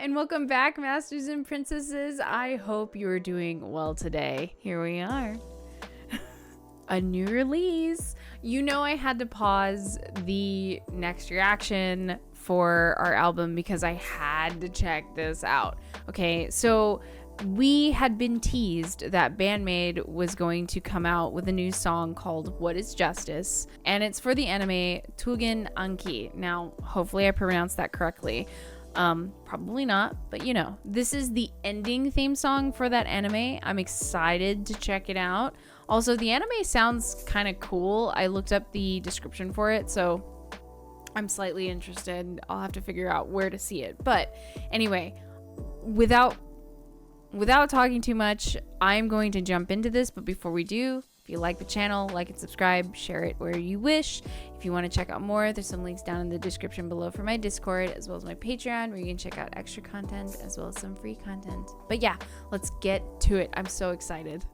and welcome back, masters and princesses. I hope you're doing well today. Here we are. A new release. You know, I had to pause the next reaction for our album because I had to check this out. Okay, so we had been teased that BAND-MAID was going to come out with a new song called What Is Justice, and it's for the anime Tugen Anki. Now, hopefully I pronounced that correctly. Probably not, but you know, this is the ending theme song for that anime. I'm excited to check it out. Also, the anime sounds kind of cool. I looked up the description for it, so I'm slightly interested. I'll have to figure out where to see it. But anyway, without talking too much, I'm going to jump into this. But before we do, if you like the channel, like and subscribe, share it where you wish. If you want to check out more, there's some links down in the description below for my Discord, as well as my Patreon, where you can check out extra content, as well as some free content. But yeah, let's get to it. I'm so excited.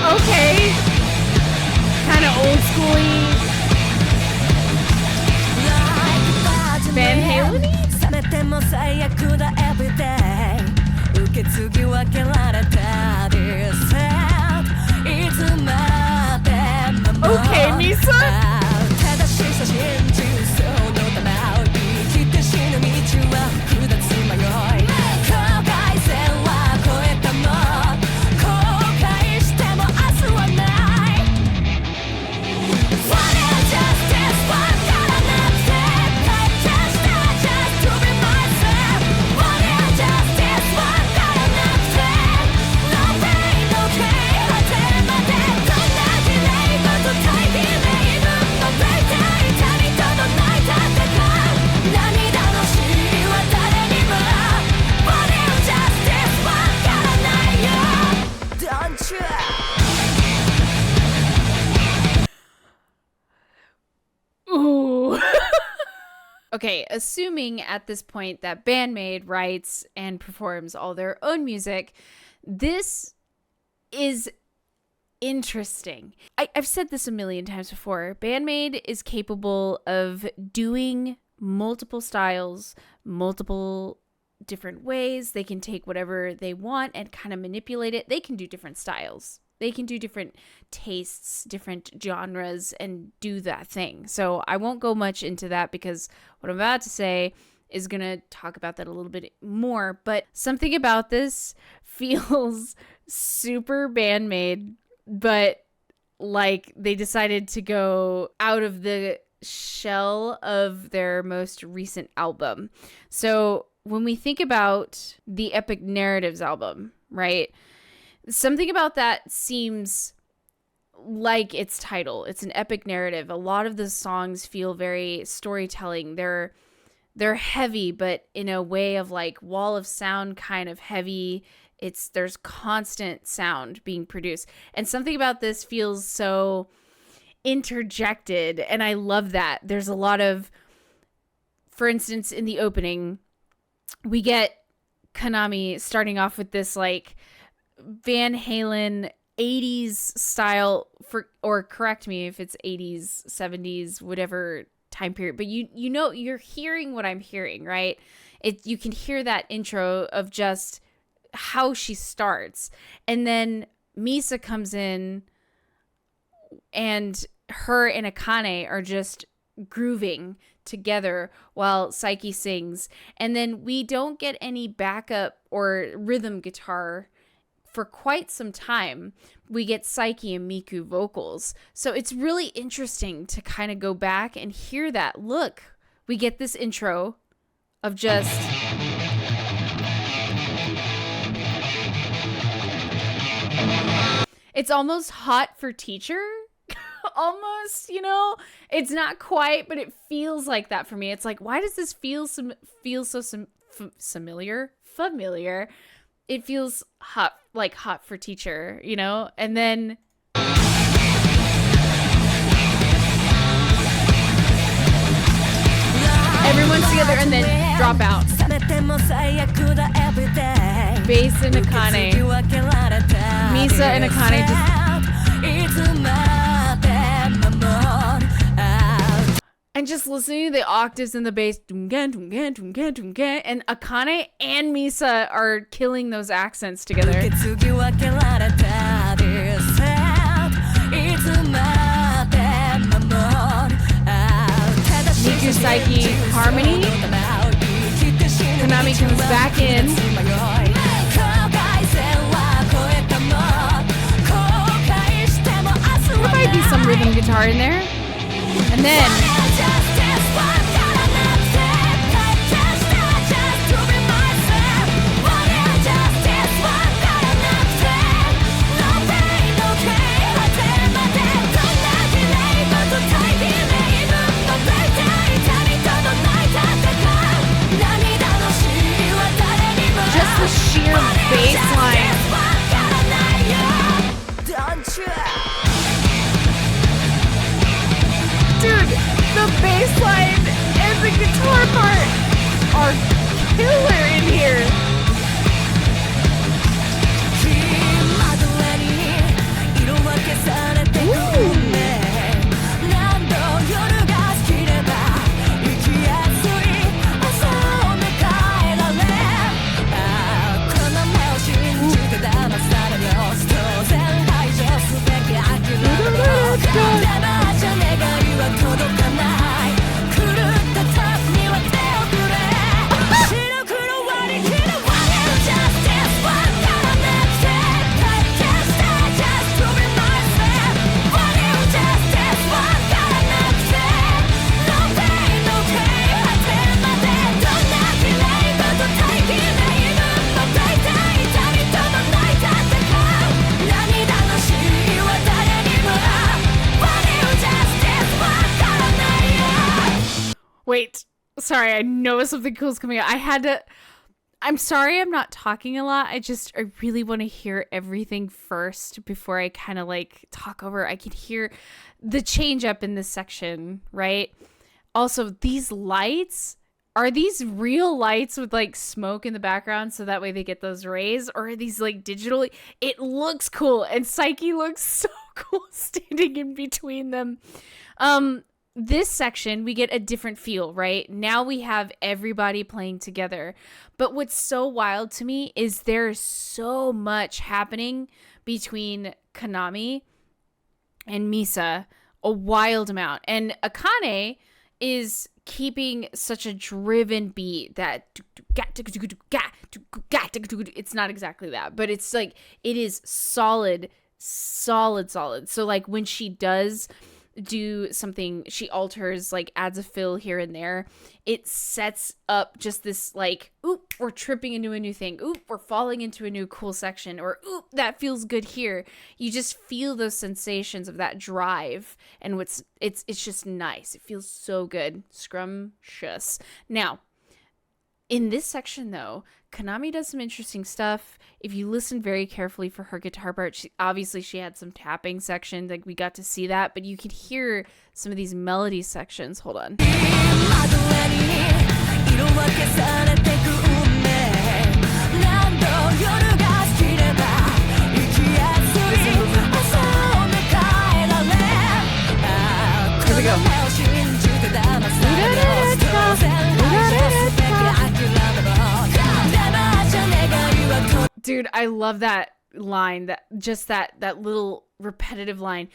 Okay, kind of old schooly. Van Halen-y? Okay, Misa. Okay, assuming at this point that BAND-MAID writes and performs all their own music, this is interesting. I've said this a million times before. BAND-MAID is capable of doing multiple styles, multiple different ways. They can take whatever they want and kind of manipulate it. They can do different styles. They can do different tastes, different genres, and do that thing. So I won't go much into that because what I'm about to say is going to talk about that a little bit more. But something about this feels super BAND-MAID, but like they decided to go out of the shell of their most recent album. So when we think about the Epic Narratives album, right? Something about that seems like its title. It's an epic narrative. A lot of the songs feel very storytelling. They're heavy, but in a way of like wall of sound kind of heavy. There's constant sound being produced. And something about this feels so interjected, and I love that. There's a lot of, for instance, in the opening, we get Konami starting off with this like Van Halen 80s style, or correct me if it's 80s, 70s, whatever time period, but you know, you're hearing what I'm hearing, right? You can hear that intro of just how she starts, and then Misa comes in and her and Akane are just grooving together while Psyche sings, and then we don't get any backup or rhythm guitar for quite some time. We get Psyche and Miku vocals. So it's really interesting to kind of go back and hear that. Look, we get this intro of just it's almost Hot for Teacher. Almost, you know, it's not quite, but it feels like that for me. It's like, why does this feel so familiar? It feels hot, like Hot for Teacher, you know? And then everyone's together and then drop out. Bass and Akane. Misa and Akane just listening to the octaves in the bass, and Akane and Misa are killing those accents together. Miku Saiki harmony. Konami comes back in. There might be some rhythm guitar in there. And then just the sheer bass line. Dude, the bass line and the guitar part are killer in here. Wait, sorry, I know something cool is coming out. I'm sorry I'm not talking a lot. I really want to hear everything first before I kind of like talk over. I can hear the change up in this section, right? Also, these lights, are these real lights with like smoke in the background so that way they get those rays? Or are these like digital? It looks cool, and Psyche looks so cool standing in between them. This section, we get a different feel, right? Now we have everybody playing together. But what's so wild to me is there's so much happening between Konami and Misa, a wild amount. And Akane is keeping such a driven beat that it's not exactly that, but it's like, it is solid. So like when she does do something, she alters, like adds a fill here and there, it sets up just this like, oop, we're tripping into a new thing, oop, we're falling into a new cool section, or oop, that feels good here. You just feel those sensations of that drive, and it's just nice. It feels so good. Scrumptious. Now in this section though, Konami does some interesting stuff. If you listen very carefully for her guitar part, she had some tapping sections, like we got to see that, but you could hear some of these melody sections. Hold on. Here we go. Dude, I love that line, that little repetitive line.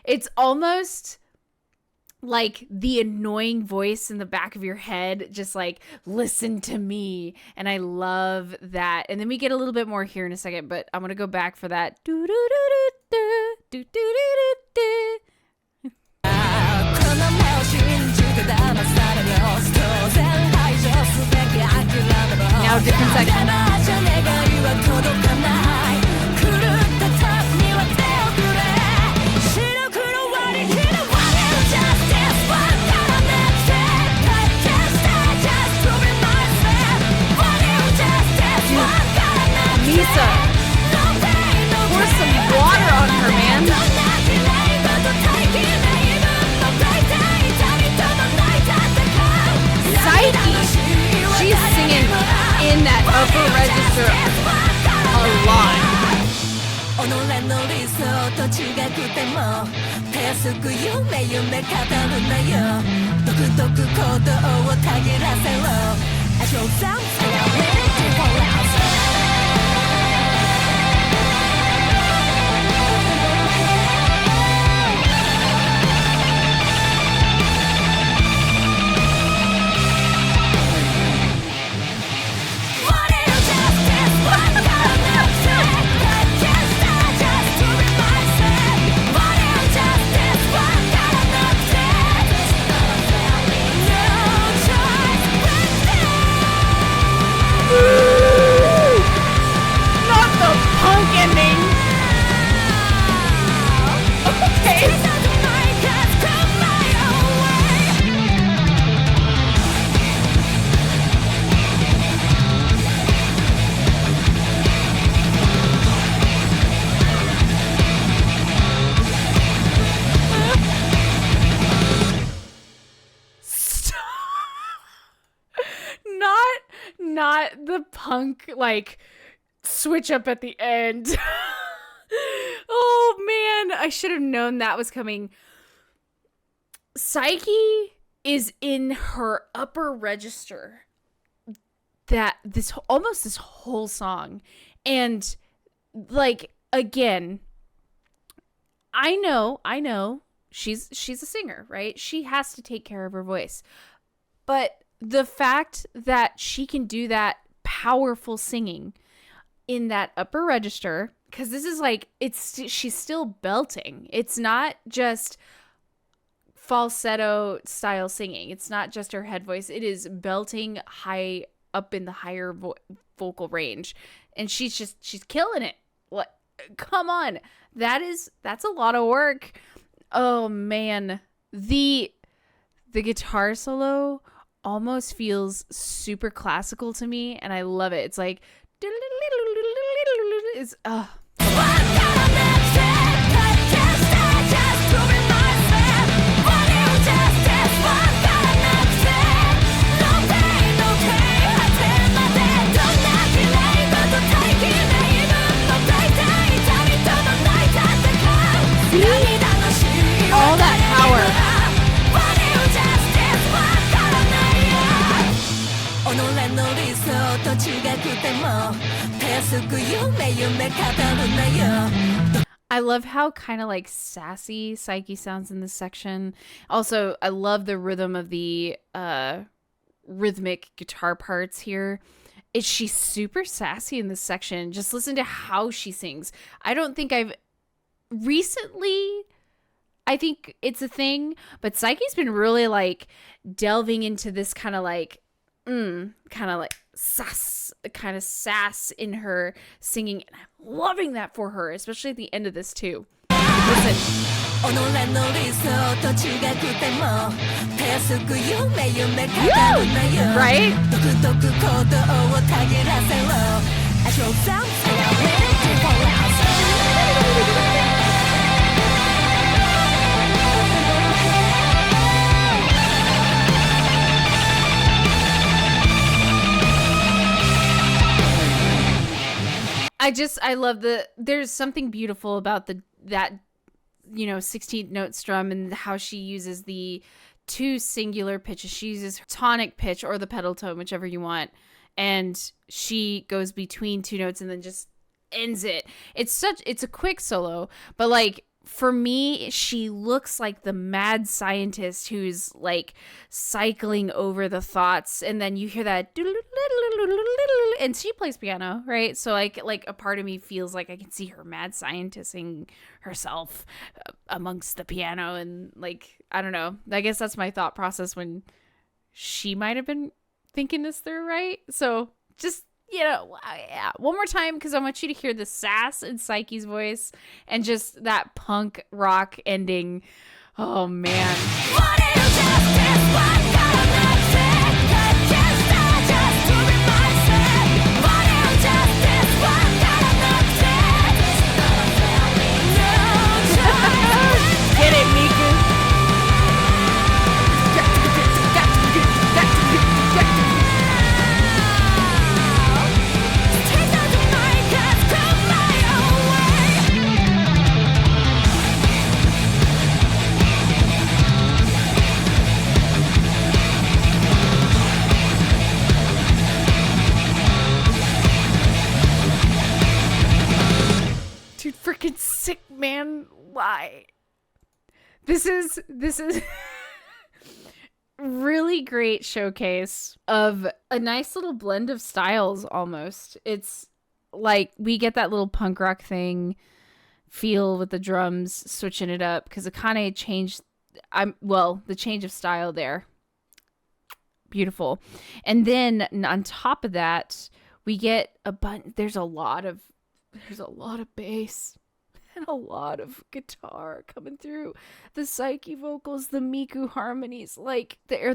It's almost like the annoying voice in the back of your head, just like, listen to me. And I love that. And then we get a little bit more here in a second, but I'm gonna go back for that. Now different section. Misa, pour some water on her, man. Psyche, she's singing in that up upper register a lot. 己の理想と違くてもたやすく夢語るなよ独特行動をたぎらせろ I show some reality for us Not the punk, like, switch up at the end. Oh, man. I should have known that was coming. Psyche is in her upper register this whole song. And, like, again, I know she's a singer, right? She has to take care of her voice. But the fact that she can do that powerful singing in that upper register, because this is like, she's still belting. It's not just falsetto style singing. It's not just her head voice. It is belting high up in the higher vocal range. And she's killing it. Like, come on. That's a lot of work. Oh man. The guitar solo almost feels super classical to me, and I love it. It's like it's all that power. 己の理想と違くてもたやすく夢語るなよ I love how kind of like sassy Psyche sounds in this section. Also, I love the rhythm of the rhythmic guitar parts here. She's super sassy in this section. Just listen to how she sings. I don't think recently, I think it's a thing, but Psyche's been really like delving into this kind of like sass in her singing, and I'm loving that for her, especially at the end of this too. Listen. Woo! Right? I love there's something beautiful about that 16th note strum and how she uses the two singular pitches. She uses her tonic pitch or the pedal tone, whichever you want. And she goes between two notes and then just ends it. It's a quick solo, but like, for me, she looks like the mad scientist who's like cycling over the thoughts, and then you hear that, and she plays piano, right? So like a part of me feels like I can see her mad scientisting herself amongst the piano, and like, I don't know. I guess that's my thought process when she might have been thinking this through, right? So just, one more time, because I want you to hear the sass in Psyche's voice and just that punk rock ending. Oh, man. Get it, Miku. man, why? This is really great showcase of a nice little blend of styles almost. It's like we get that little punk rock thing feel with the drums switching it up because it kind of changed the change of style there. Beautiful. And then on top of that, we get there's a lot of bass and a lot of guitar coming through. The Psyche vocals, the Miku harmonies, like they're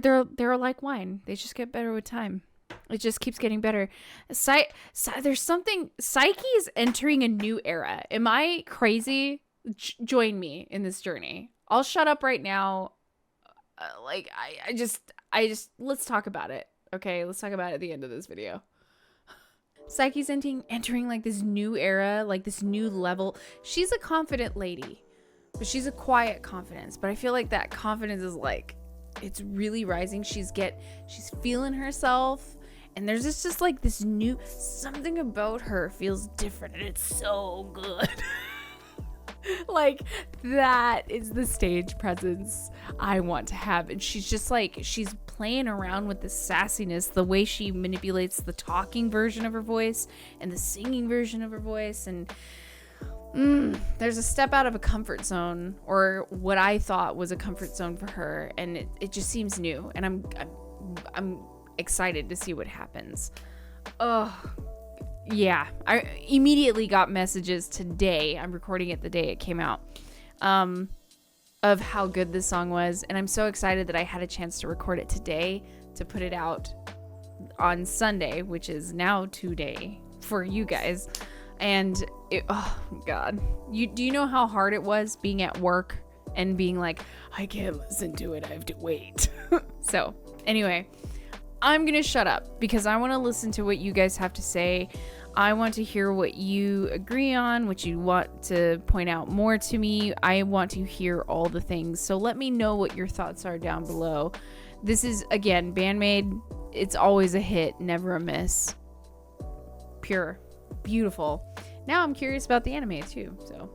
like wine. They just get better with time. It just keeps getting better. There's something. Psyche is entering a new era. Am I crazy? Join me in this journey. I'll shut up right now. I just let's talk about it. Okay, let's talk about it at the end of this video. Psyche's entering like this new era, like this new level. She's a confident lady, but she's a quiet confidence. But I feel like that confidence is like, it's really rising. She's feeling herself. And there's just like this new, something about her feels different and it's so good. Like, that is the stage presence I want to have. And she's just like, she's playing around with the sassiness, the way she manipulates the talking version of her voice and the singing version of her voice. And there's a step out of a comfort zone, or what I thought was a comfort zone for her. And it just seems new. And I'm excited to see what happens. Oh, yeah, I immediately got messages today. I'm recording it the day it came out, of how good this song was. And I'm so excited that I had a chance to record it today to put it out on Sunday, which is now today for you guys. And oh God, do you know how hard it was being at work and being like, I can't listen to it, I have to wait. So anyway, I'm going to shut up because I want to listen to what you guys have to say. I want to hear what you agree on, what you want to point out more to me. I want to hear all the things. So let me know what your thoughts are down below. This is, again, BAND-MAID. It's always a hit, never a miss. Pure. Beautiful. Now I'm curious about the anime too. So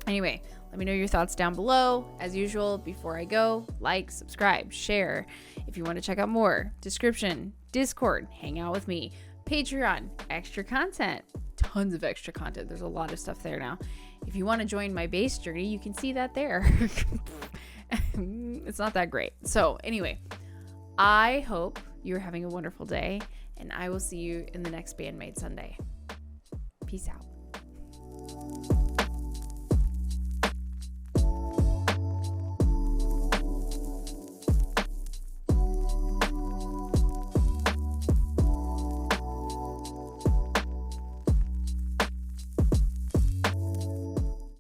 anyway, let me know your thoughts down below. As usual, before I go, like, subscribe, share. If you want to check out more, description, Discord, hang out with me, Patreon, extra content, tons of extra content. There's a lot of stuff there now. If you want to join my bass journey, you can see that there. It's not that great. So anyway, I hope you're having a wonderful day, and I will see you in the next BAND-MAID Sunday. Peace out.